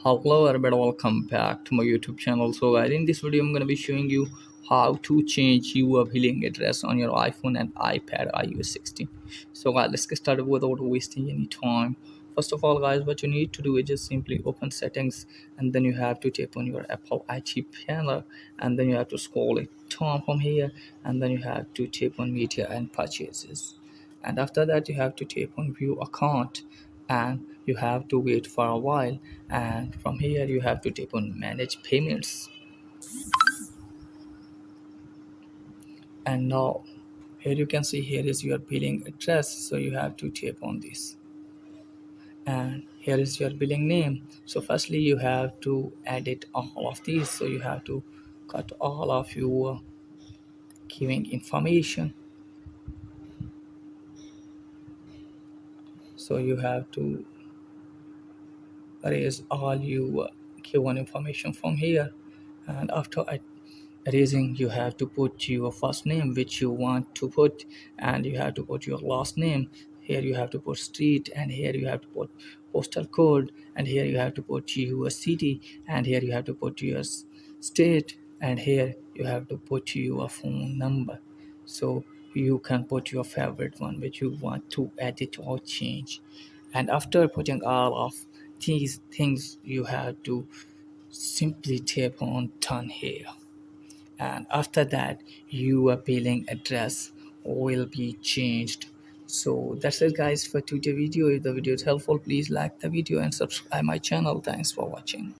Hello everybody, welcome back to my YouTube channel. So guys, in this video I'm going to be showing you how to change your billing address on your iPhone and iPad iOS 16. So guys, let's get started without wasting any time. First of all guys, what you need to do is just simply open settings, and then you have to tap on your Apple IT panel, and then you have to scroll it down from here, and then you have to tap on media and purchases, and after that you have to tap on view account, and you have to wait for a while, and from here you have to tap on manage payments. And now here you can see here is your billing address, so you have to tap on this, and here is your billing name. So firstly you have to edit all of these, so you have to cut all of your giving information, so you have to erase all your given information from here. And after erasing, you have to put your first name which you want to put, and you have to put your last name. Here you have to put street, and here you have to put postal code, and here you have to put your city, and here you have to put your state, and here you have to put your phone number. So you can put your favorite one which you want to edit or change. And after putting all of these things, you have to simply tap on done here, and after that your billing address will be changed. So that's it guys for today's video. If the video is helpful, please like the video and subscribe my channel. Thanks for watching.